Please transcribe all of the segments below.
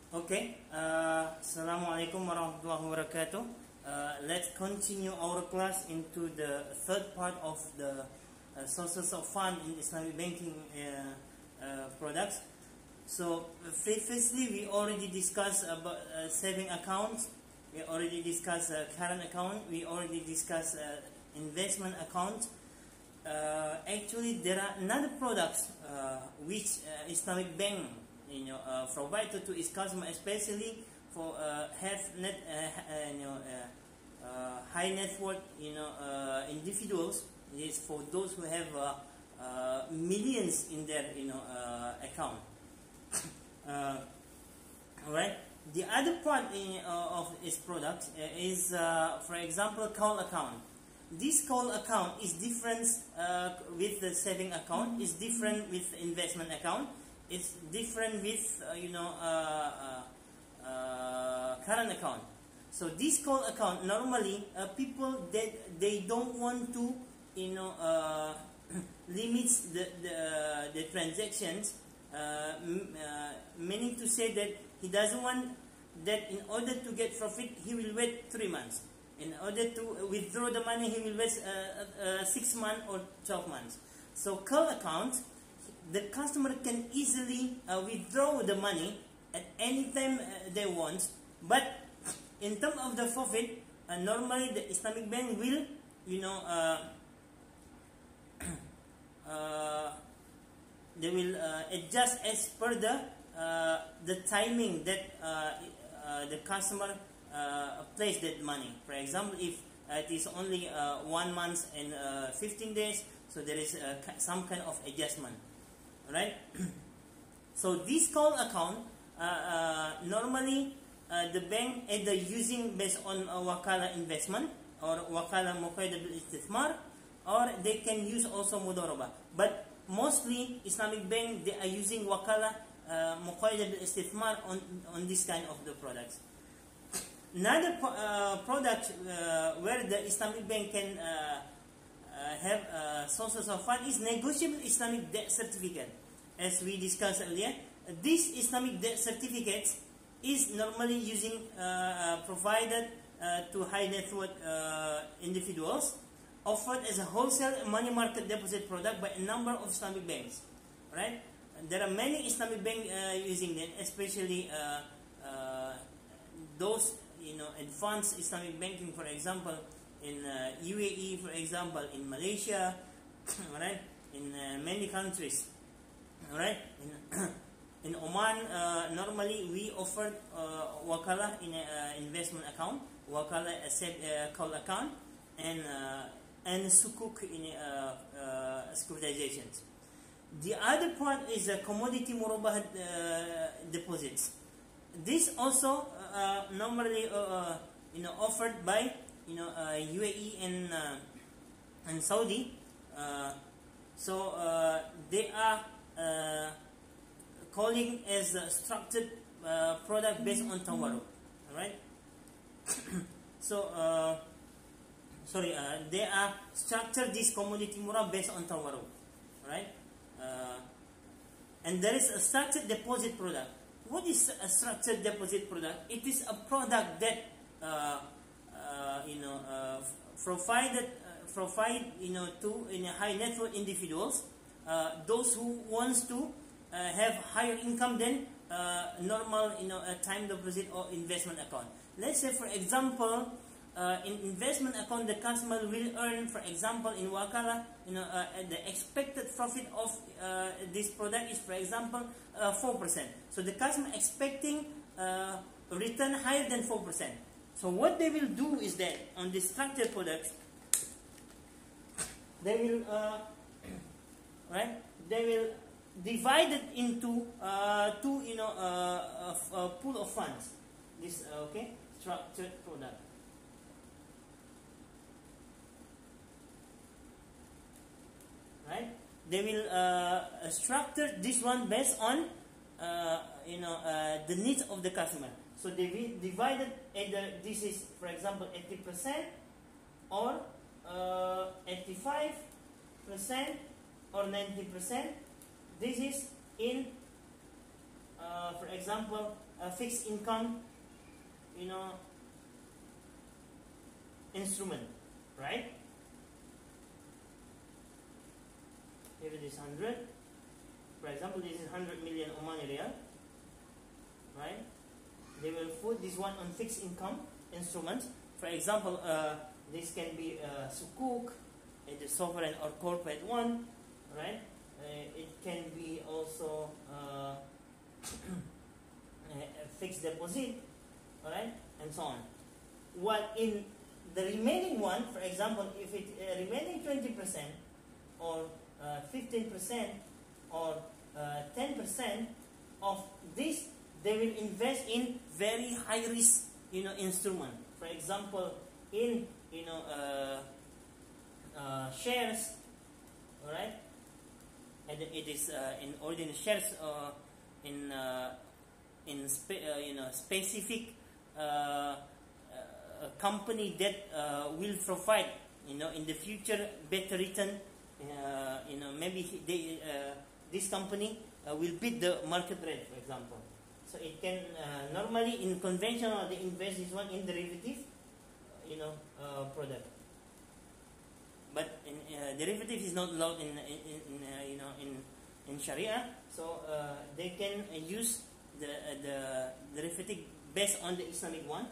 Okay, Assalamualaikum warahmatullahi wabarakatuh. Let's continue our class into the third part of the sources of fund in Islamic banking products. So previously we already discussed about saving accounts, we already discussed current account, we already discussed investment account. Actually, there are another products which Islamic bank provided to its customer, especially for high net worth individuals. It is for those who have millions in their account. Right. The other part of its product is, for example, call account. This call account is different with the saving account. Is different with investment account. It's different with current account. So this call account, normally people that they don't want to limits the transactions, meaning to say that he doesn't want that in order to get profit he will wait 3 months. In order to withdraw the money he will wait 6 months or 12 months. So call account, the customer can easily withdraw the money at any time they want, but in terms of the profit, normally the Islamic bank will they will adjust as per the timing that the customer place that money. For example, if it is only 1 month and 15 days, so there is some kind of adjustment, right? So this call account, normally the bank either using based on wakala investment or wakala muqayyad bil istithmar, or they can use also mudharaba. But mostly Islamic bank, they are using wakala muqayyad bil istithmar on this kind of the products. Another product where the Islamic bank can have sources of fund is negotiable Islamic debt certificate. As we discussed earlier, this Islamic debt certificate is normally using provided to high net worth individuals, offered as a wholesale money market deposit product by a number of Islamic banks. Right? There are many Islamic banks using them, especially those advanced Islamic banking, for example, in UAE, for example, in Malaysia, right? In many countries, right? In Oman, normally we offer wakala in investment account, wakala call account, and sukuk in securitizations. The other part is commodity murabahat deposits. This also normally offered by UAE and Saudi. So they are calling as a structured product based on tawarruk, right? So they are structured this commodity murab based on tawarruk, right? And there is a structured deposit product. What is a structured deposit product? It is a product that provide to high net worth individuals, those who wants to have higher income than normal time deposit or investment account. Let's say, for example, in investment account the customer will earn, for example, in wakala, the expected profit of this product is, for example, 4%. So the customer expecting return higher than 4%. So what they will do is that on the structured products, they will they will divide it into two pool of funds. This structured product. Right? They will structure this one based on the needs of the customer. So they will divide it, either this is, for example, 80% or 85% or 90%. This is in for example, a fixed income, instrument, right? If it is 100, for example, this is 100 million Omani Riyal, right? They will put this one on fixed income instruments. For example, this can be Sukuk, the sovereign or corporate one, right? It can be also a fixed deposit, alright, and so on. While in the remaining one, for example, if it remaining 20% or 15% or 10% of this, they will invest in very high risk, instrument. For example, in shares, all right, and it is in ordinary shares in specific company that will provide, in the future better return. Maybe this company will beat the market rate, for example. So it can normally in conventional they invest this one in derivative, product. But derivative is not allowed in Sharia, so they can use the derivative based on the Islamic one.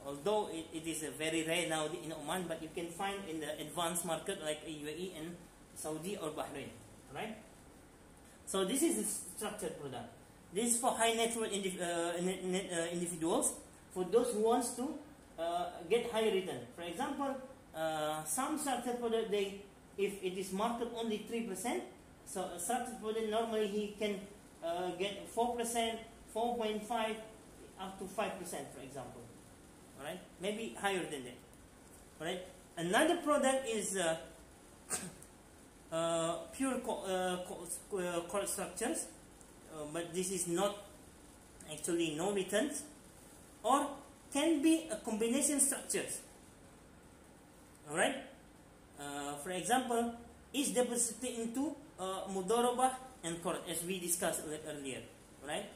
Although it is very rare now in Oman, but you can find in the advanced market like UAE and Saudi or Bahrain, right? So this is a structured product. This is for high net worth individuals, for those who wants to get high return. For example, some structured product, if it is market only 3%, so a structured product normally he can get 4%, 4.5, up to 5%, for example. All right, maybe higher than that. All right. Another product is pure core structures, but this is not actually no returns, or can be a combination structures. All right. For example, is deposited into Mudorobah and Qard, as we discussed earlier. Right.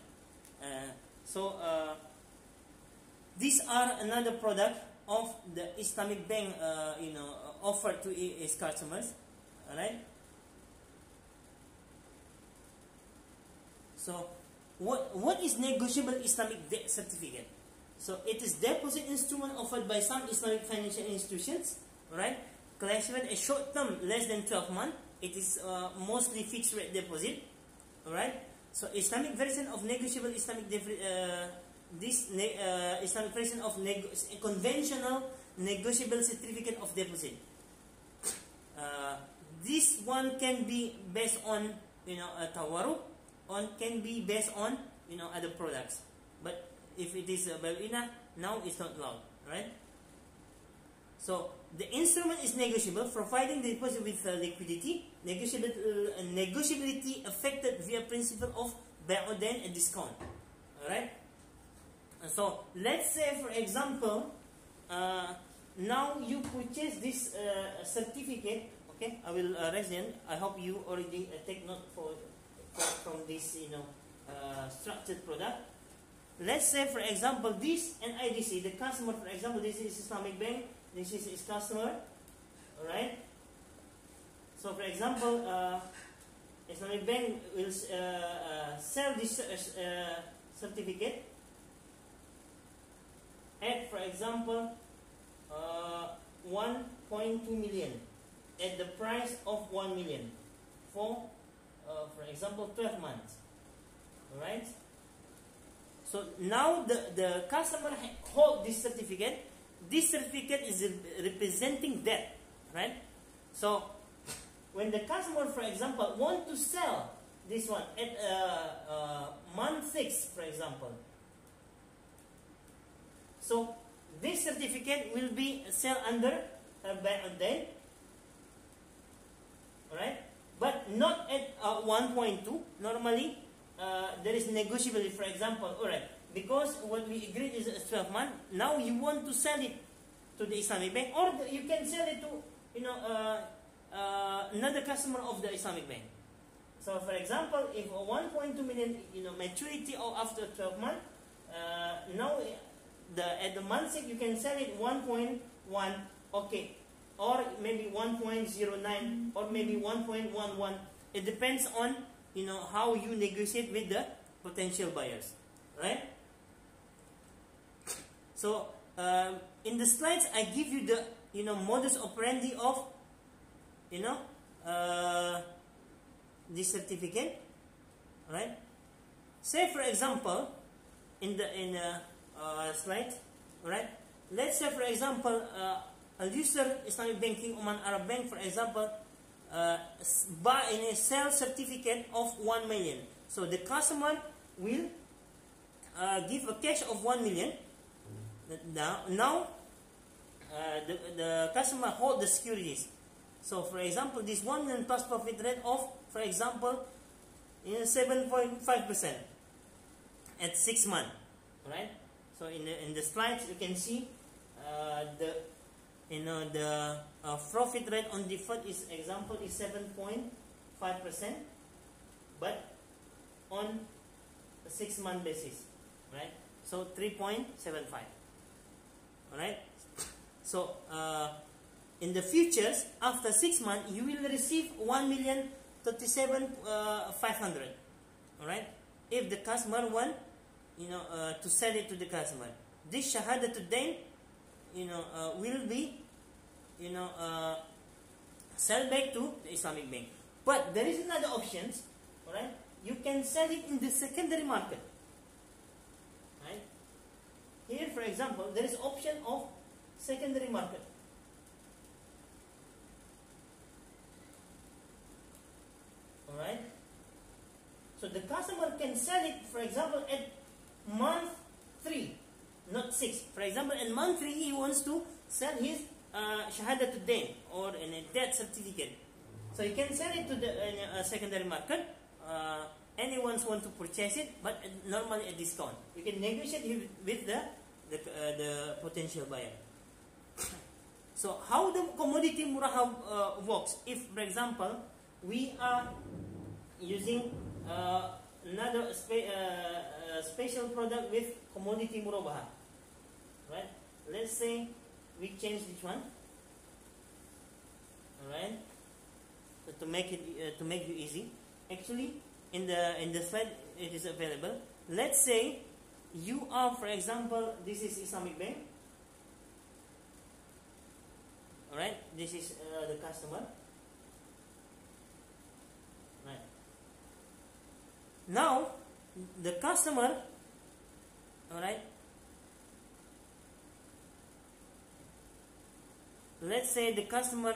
These are another product of the Islamic Bank, offered to its customers. All right. So, what is negotiable Islamic debt certificate? So, it is deposit instrument offered by some Islamic financial institutions. All right. Classified as short term, less than 12 months. It is mostly fixed rate deposit. All right. So, Islamic version of negotiable Islamic Islamic version of conventional negotiable certificate of deposit. This one can be based on a tawarruk, or can be based on other products. But if it is a balina, now it's not allowed, right? So the instrument is negotiable, providing the deposit with liquidity. Negotiability affected via principle of bai'udain and discount. All right. So let's say, for example, now you purchase this certificate. Okay, I will raise it. I hope you already take note from this structured product. Let's say, for example, this NIDC, the customer. For example, this is Islamic Bank. This is its customer. All right. So, for example, Islamic Bank will sell this certificate at, for example, 1.2 million at the price of 1 million for example, 12 months. All right. So now the customer hold this certificate. This certificate is representing debt, right? So when the customer, for example, want to sell this one at month 6, for example, so this certificate will be sold under a bai'udain, right? But not at 1.2. Normally, there is negotiable. For example, all right, because what we agreed is 12 months. Now you want to sell it to the Islamic Bank, or you can sell it to another customer of the Islamic Bank. So for example, if 1.2 million, maturity or after 12 months, now at the month 6 you can sell it 1.1, okay, or maybe 1.09 or maybe 1.11. It depends on how you negotiate with the potential buyers, right? So in the slides I give you the modus operandi of this certificate, right? Say for example, in the slide, right? Let's say for example, Al Yusr Islamic Banking Oman Arab Bank, for example, buy in a sell certificate of 1 million. So the customer will give a cash of 1 million. Now the customer hold the securities. So for example, this 1 million plus profit rate of, for example, 7.5% at 6 months, right? So in the slides you can see the profit rate on deferred is 7.5%, but on a 6-month basis, right? So 3.75, right? So in the futures, after 6 months, you will receive 1,037,500. All right. If the customer want, to sell it to the customer, this shahada today, will be, sell back to the Islamic Bank. But there is another options. All right. You can sell it in the secondary market. Right. Here, for example, there is option of secondary market. Alright, so the customer can sell it, for example, at month 3, not 6. For example, at month 3 he wants to sell his shahada to them or in a debt certificate. So he can sell it to the secondary market. Anyone want to purchase it, but normally a discount. You can negotiate with the potential buyer. So how the commodity muraha works? If, for example, we are using another special product with commodity murabaha, right? Let's say we change this one, all right? So to make you easy, actually in the slide it is available. Let's say you are, for example, this is Islamic Bank, all right? This is the customer. Now, the customer, all right, let's say the customer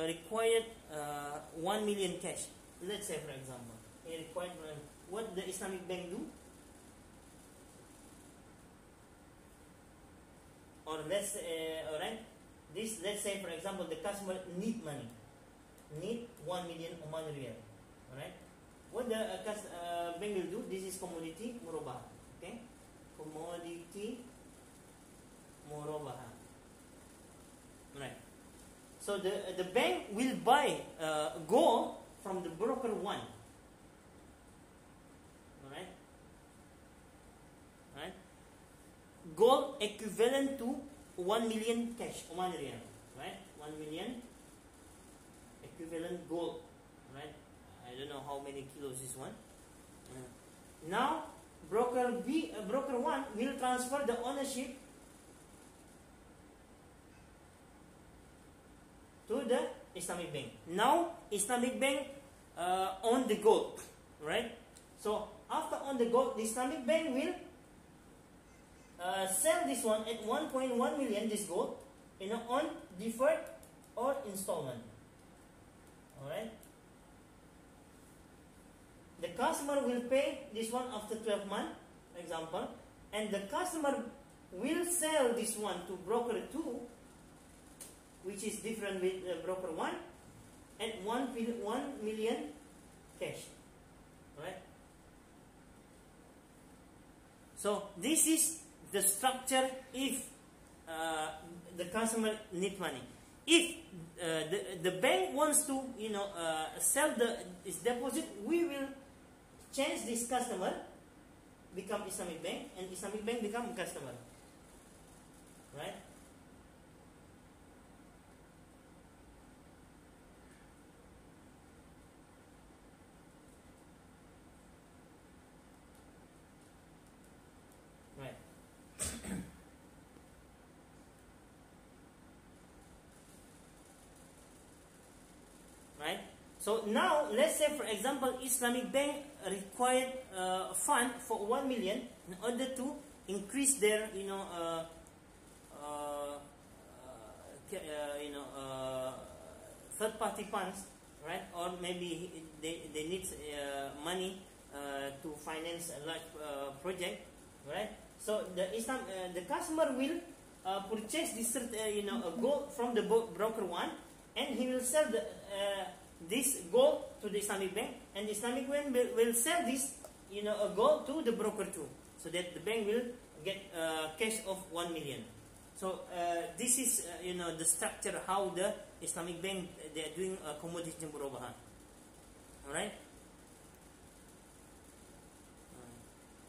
required 1 million cash. Let's say, for example, he required, what the Islamic Bank do? Or let's all right, this, let's say, for example, the customer need money, need 1 million Oman Riyal, all right. What the bank will do? This is commodity murabaha. Okay, commodity murabaha. Right. So the bank will buy gold from the broker 1. All right. Right. Gold equivalent to 1 million cash Oman Riyal. Right. 1 million equivalent gold. Right. I don't know how many kilos is one. Now, broker 1 will transfer the ownership to the Islamic Bank. Now, Islamic Bank own the gold, right? So, after on the gold, the Islamic Bank will sell this one at 1.1 million, this gold, on deferred or installment. Alright? The customer will pay this one after 12 months, for example, and the customer will sell this one to broker 2, which is different with broker 1, at 1 million cash. Right? So this is the structure if the customer need money. if the bank wants to, sell its deposit, we will change this customer become Islamic Bank, and Islamic Bank become a customer, right? Right. Right. So now, let's say, for example, Islamic Bank required fund for 1 million in order to increase their, third-party funds, right? Or maybe they need money to finance a large project, right? So the customer will purchase this, gold from the broker one, and he will sell this gold to the Islamic Bank, and the Islamic Bank will sell this, gold to the broker too, so that the bank will get cash of 1 million. So this is, the structure how the Islamic Bank, they are doing commodity murabaha. All right.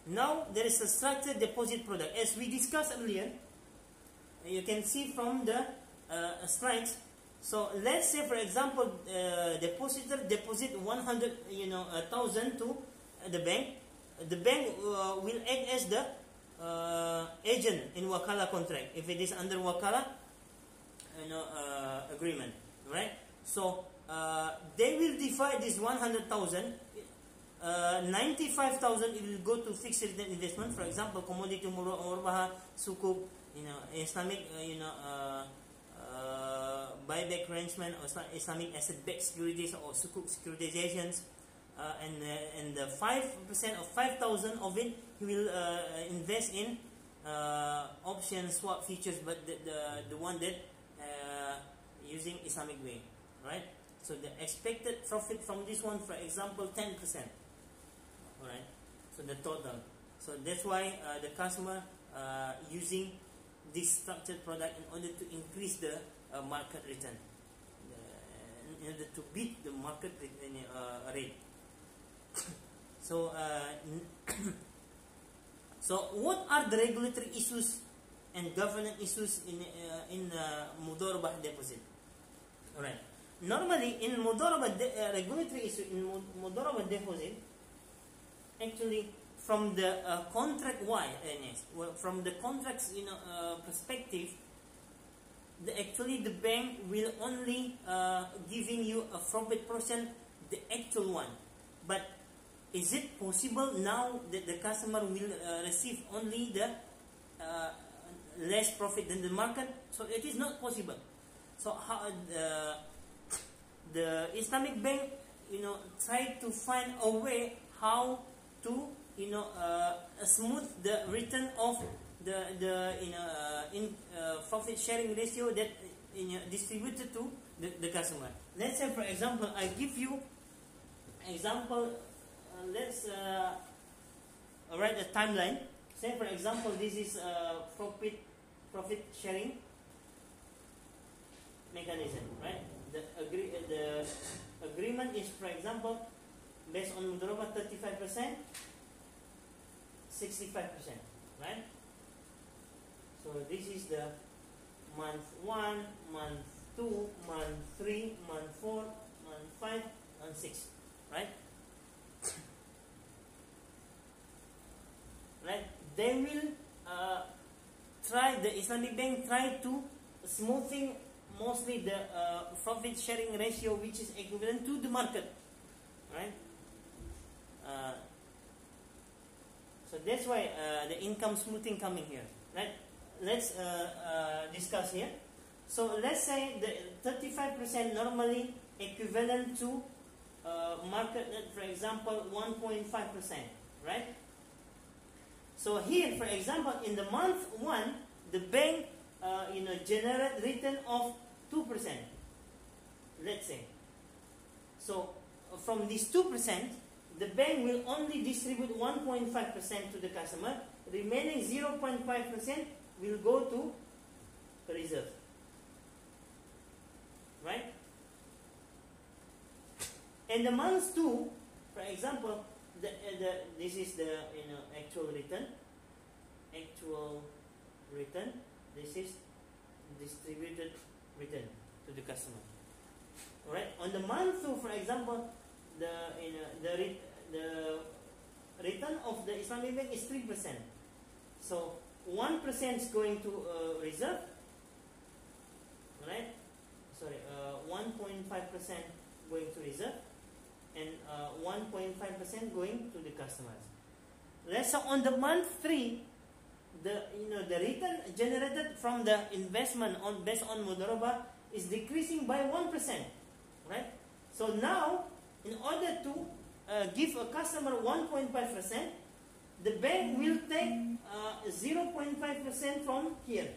Now there is a structured deposit product, as we discussed earlier. You can see from the slides. So let's say, for example, depositor deposit 100,000 to the bank. The bank will act as the agent in wakala contract if it is under wakala agreement, right? So they will divide this 100,000. 95,000 it will go to fixed return investment. For example, commodity murabaha, sukuk, Islamic, buyback arrangement, or Islamic asset-backed securities, or sukuk securitizations, and the 5% of 5,000 of it he will invest in options, swap, futures, but the one that using Islamic way, right? So the expected profit from this one, for example, 10%. All right. So the total. So that's why the customer using this structured product in order to increase the market return, in order to beat the market rate. So, so what are the regulatory issues and governance issues in mudharabah deposit? All right. Normally, in mudharabah regulatory issue in mudharabah deposit, actually, from the contract from the contract's perspective, actually the bank will only giving you a profit portion, the actual one. But is it possible now that the customer will receive only the less profit than the market? So it is not possible. So how the Islamic Bank, try to find a way how to smooth the return of the profit sharing ratio that distributed to the customer. Let's say, for example, I give you example. Let's write a timeline. Say, for example, this is profit sharing mechanism, right? The agreement is, for example, based on mudharabah 35%, 65%, right? So this is the month 1, month 2, month 3, month 4, month 5, month 6, right? Right? They will the Islamic Bank try to smoothing mostly the profit sharing ratio, which is equivalent to the market, right? So that's why the income smoothing coming here, right? Let's discuss here. So let's say the 35% normally equivalent to market rate, for example, 1.5%, right? So here, for example, in the month 1, the bank generate return of 2%. Let's say. So from this 2%, the bank will only distribute 1.5% to the customer. Remaining 0.5% will go to the reserve. right? And the month 2, for example, this is the actual return. This is distributed return to the customer. Alright. On the month 2, for example, the return of the Islamic Bank is 3%. So 1% is going to reserve. Right? Sorry, 1.5% going to reserve, and 1.5% going to the customers. Let's say on the month 3, the return generated from the investment based on Mudharabah is decreasing by 1%, right? So now, in order to give a customer 1.5%, the bank will take 0.5% from here.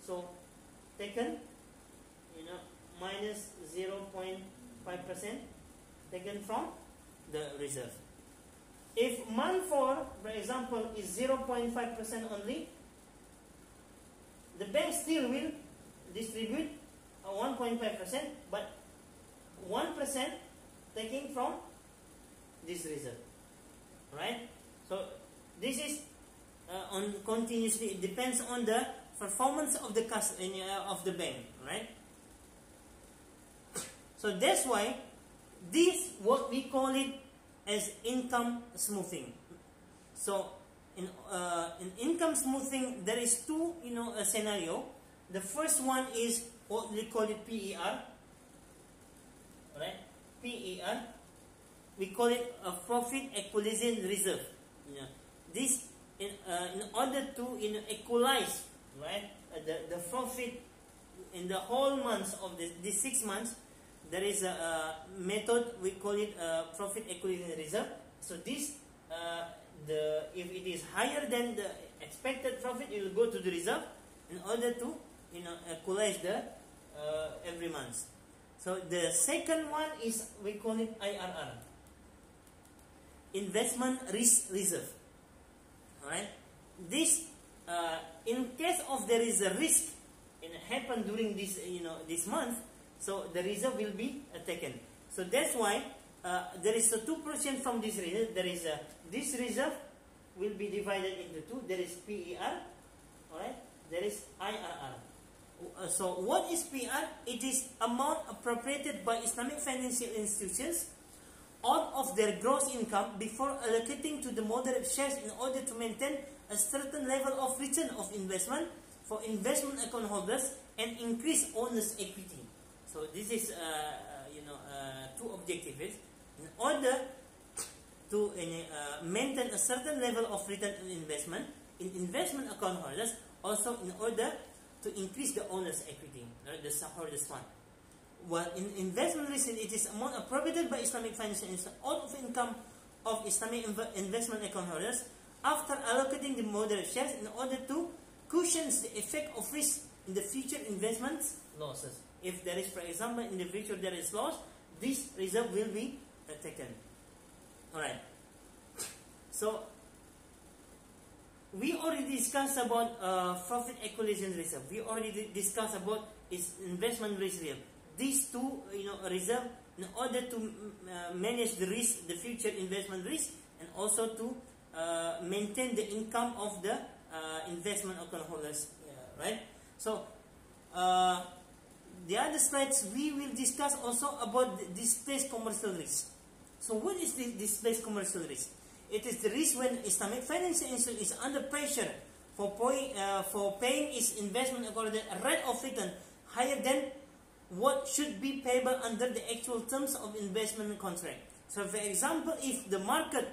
So taken, minus 0.5% taken from the reserve. If month 4, for example, is 0.5% only, the bank still will distribute 1.5%, but 1% taking from this reserve, right? So this is on continuously. It depends on the performance of the of the bank, right? So that's why this what we call it as income smoothing. So in income smoothing, there is two a scenario. The first one is what we call it PER, right? PER. We call it a profit equalization reserve. This in order to equalize, right, the profit in the whole months of these 6 months. There is a method, we call it profit equalization reserve. So this, if it is higher than the expected profit, it will go to the reserve in order to equalize the every month. So the second one is, we call it IRR, investment risk reserve. Alright, this in case of there is a risk happen during this this month. So the reserve will be taken. So that's why there is a 2% from this reserve. There is this reserve will be divided into 2. There is PER, alright. There is IRR. So what is PER? It is amount appropriated by Islamic financial institutions out of their gross income before allocating to the moderate shares in order to maintain a certain level of return of investment for investment account holders and increase owners' equity. So this is two objectives. In order to maintain a certain level of return on investment in investment account holders, also in order to increase the owner's equity, right, the holders fund. While in investment risk, it is amount appropriated by Islamic financial institutions out of income of Islamic investment account holders after allocating the moderate shares in order to cushion the effect of risk in the future investments losses. If there is, for example, in the future there is loss, this reserve will be taken. Alright. So, we already discussed about profit equalization reserve. We already discussed about its investment risk reserve. These two, reserve in order to manage the risk, the future investment risk, and also to maintain the income of the investment account holders, right? So, the other slides we will discuss also about the displaced commercial risk. So what is the displaced commercial risk? It is the risk when Islamic financial institution is under pressure for paying its investment according to a rate of return higher than what should be payable under the actual terms of investment contract. So for example, if the market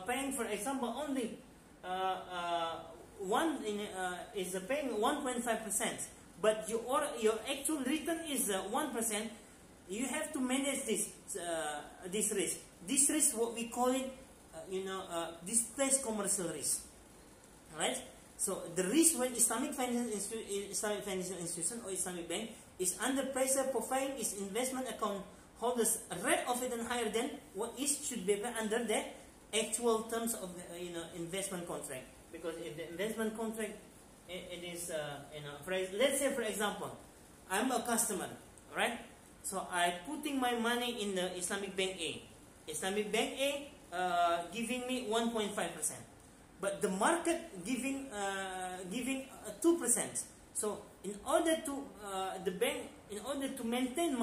paying, for example, only is paying 1.5%, but your actual return is 1%, you have to manage this risk. This risk, what we call it, displaced commercial risk. Right? So the risk when Islamic financial institution or Islamic bank is under pressure for paying its investment account holders a rate of return higher than what should be paid under the actual terms of the investment contract. Because if the investment contract it is let's say, for example, I'm a customer, right? So I putting my money in the Islamic Bank A. Islamic Bank A giving me 1.5%, but the market giving 2%. So in order to the bank, in order to maintain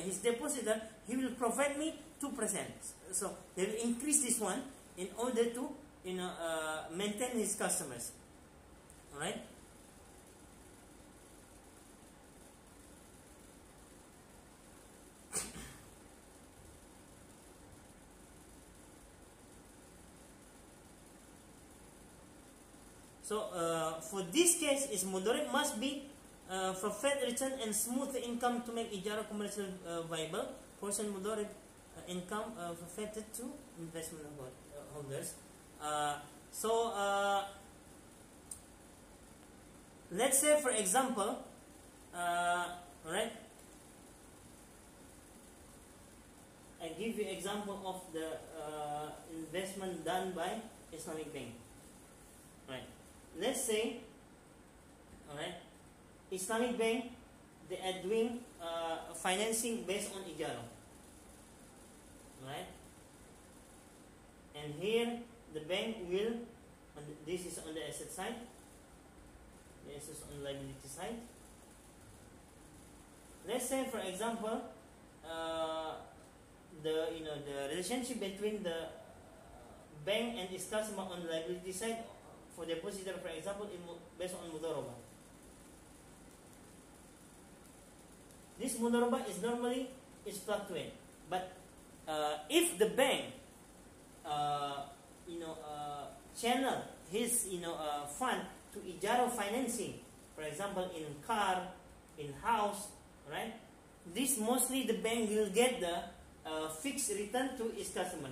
his depositor, he will provide me 2%. So they will increase this one in order to maintain his customers. All right. So for this case, is mudorib must be for fat return and smooth income to make ijara commercial viable. Portion mudorib income forfeited to investment holders. So let's say, for example, right? I give you example of the investment done by Islamic Bank. Right. Let's say, alright, Islamic Bank, they are doing financing based on ijara. Right? And here the bank will, this is on the asset side, this is on the liability side. Let's say, for example, the relationship between the bank and its customer on the liability side for depositor, for example, based on mudharaba. This mudharaba is normally fluctuate, but if the bank channel his fund to ijara financing, for example, in car, in house, right? This mostly the bank will get the fixed return to his customer.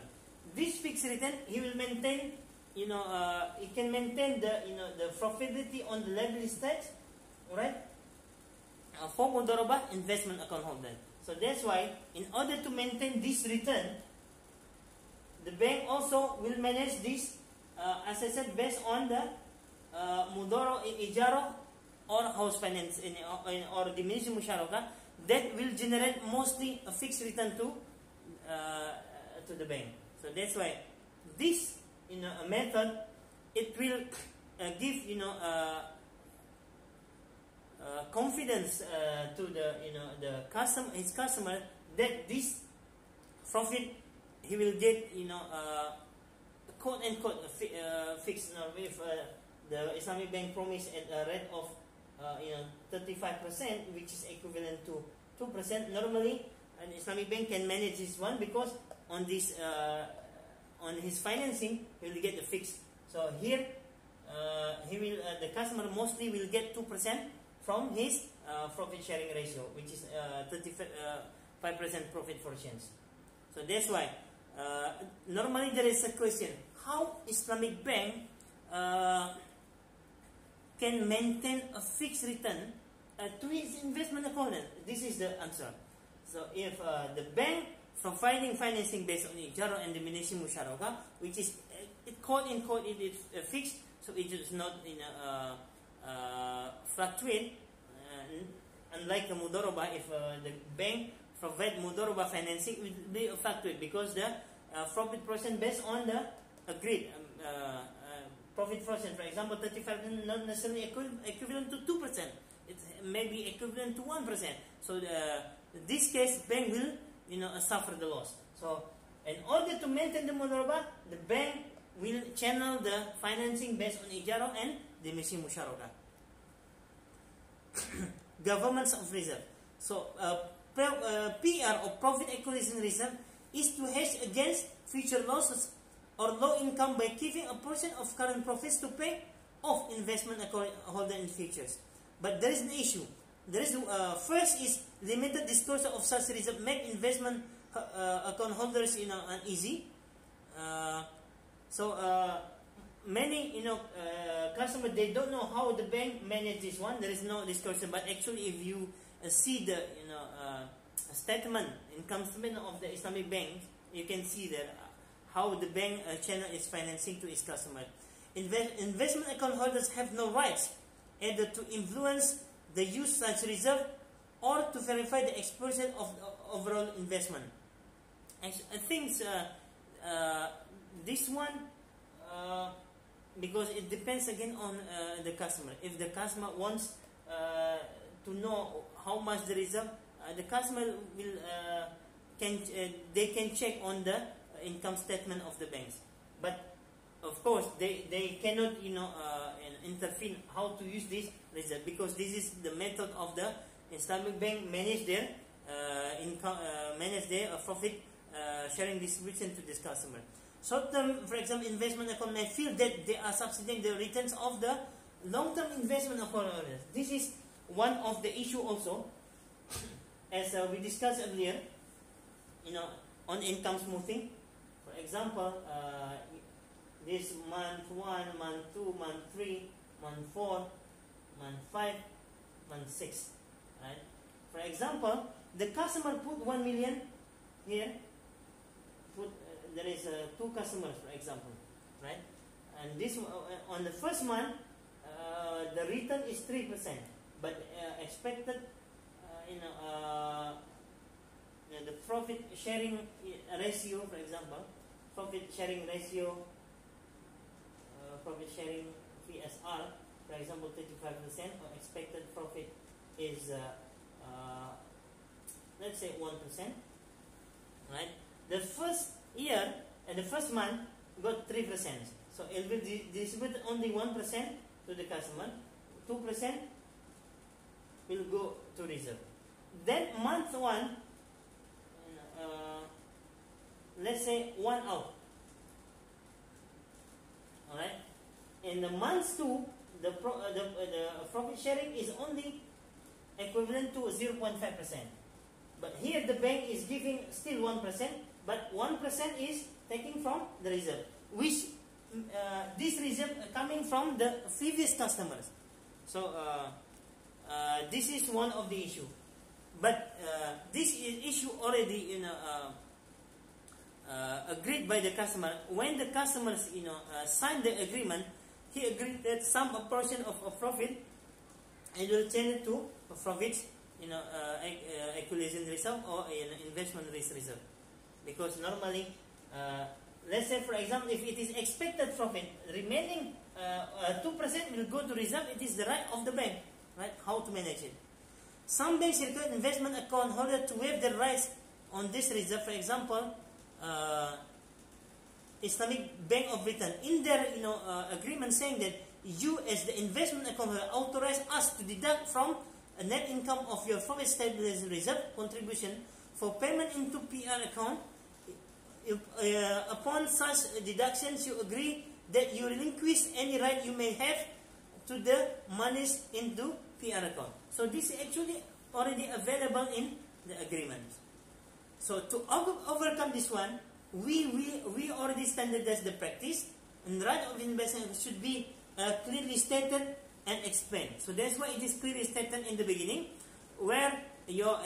This fixed return he will maintain. It can maintain the profitability on the liability side, right? For mudharaba investment account holder. So that's why, in order to maintain this return, the bank also will manage this, as I said, based on the mudharaba ijara or house finance or diminished musharaka, that will generate mostly a fixed return to the bank. So that's why this a method, it will give confidence to the customer, his customer, that this profit he will get quote unquote fixed. If the Islamic Bank promise at a rate of 35%, which is equivalent to 2%, normally an Islamic Bank can manage this one, because on this on his financing he will get the fixed. So here he will the customer mostly will get 2% from his profit sharing ratio, which is 35% profit for chance. So that's why normally there is a question: how Islamic Bank can maintain a fixed return to his investment account? This is the answer. So if the bank providing financing based on ijara and diminishing musharaka, which is quote unquote it is fixed, so it is not fluctuate. Unlike the mudharaba, if the bank provide mudharaba financing, it will be fluctuate, because the profit percent based on the agreed profit percent. For example, 35% not necessarily equivalent to 2%. It may be equivalent to 1%. So this case, bank will suffer the loss. So in order to maintain the mudharaba, the bank will channel the financing based on ijara and diminishing musharaka. Governments of reserve. So PR or profit acquisition reserve is to hedge against future losses or low income by keeping a portion of current profits to pay off investment account holder in futures. But there is an issue. There is first is limited disclosure of such reserve make investment account holders uneasy. Many customers, they don't know how the bank manage this one. There is no disclosure, but actually if you see the statement, income statement of the Islamic Bank, you can see that how the bank channel is financing to its customer. Investment account holders have no rights either to influence the use such reserve or to verify the exposure of the overall investment. I think this one, because it depends again on the customer. If the customer wants to know how much the reserve, the customer will they can check on the income statement of the banks. But of course, they cannot intervene how to use this reserve, because this is the method of the Islamic bank manage their income, manage their profit sharing distribution to this customer. Short-term, for example, investment account may feel that they are subsidizing the returns of the long-term investment account owners. This is one of the issue also, as we discussed earlier, on income smoothing. For example, this month 1, month 2, month 3, month 4, month 5, month 6. Right? For example, the customer put 1 million here. There is 2 customers, for example, right? And this on the first month, the return is 3%, but expected, the profit sharing ratio, for example, profit sharing ratio, profit sharing PSR, for example, 35%, or expected profit is let's say 1%, right? The first year and the first month got 3%, so it will distribute only 1% to the customer, 2% will go to reserve. Then month 1, let's say 1 out. Alright? In the month 2, the profit sharing is only equivalent to 0.5%. But here the bank is giving still 1%, but 1% is taking from the reserve, which this reserve coming from the previous customers. So this is one of the issue. But this issue already agreed by the customer. When the customers signed the agreement, he agreed that some portion of profit and will change it to profit, accumulation reserve or investment risk reserve. Because normally, let's say for example, if it is expected profit, remaining 2% will go to reserve. It is the right of the bank, right? How to manage it. Some banks require investment account holder to waive their rights on this reserve. For example, Islamic Bank of Britain, in their agreement, saying that you as the investment account holder authorize us to deduct from a net income of your profit stabilization reserve contribution for payment into PR account. Upon such deductions, you agree that you relinquish any right you may have to the monies into PR account. So this is actually already available in the agreement. So to overcome this one, we already standardize the practice, and the right of investment should be clearly stated and explained. So that's why it is clearly stated in the beginning, where your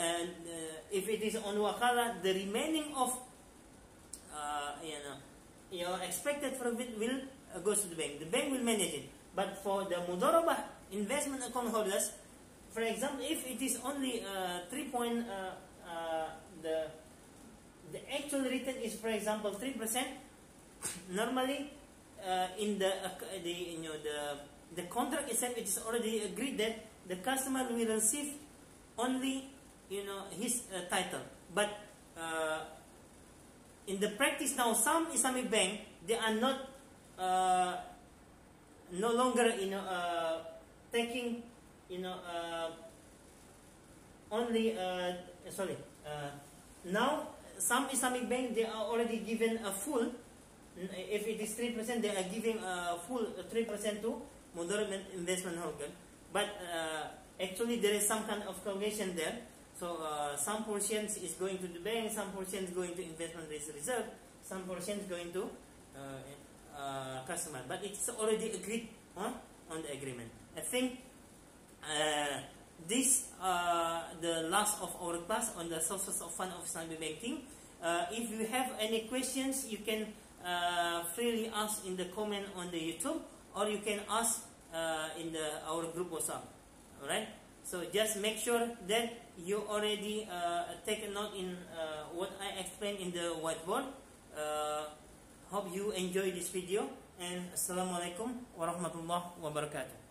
if it is on wakala, the remaining of your expected profit will go to the bank. The bank will manage it. But for the mudharabah investment account holders, for example, if it is only 3 the actual return is, for example, 3%. Normally, in the contract itself, it is already agreed that the customer will receive only his title. But in the practice now, some Islamic bank, they are not no longer taking only now some Islamic bank, they are already given a full, if it is 3%, they are giving a full 3% to moderate investment holder. But actually there is some kind of correlation there. So some portions is going to the bank, some portions going to investment risk reserve, some portions going to customer. But it's already agreed on the agreement. I think this the last of our class on the sources of fund of Islamic banking. If you have any questions, you can freely ask in the comment on the YouTube, or you can ask in our group WhatsApp. Alright. So just make sure that you already take a note in what I explained in the whiteboard. Hope you enjoy this video, and Assalamualaikum warahmatullahi wabarakatuh.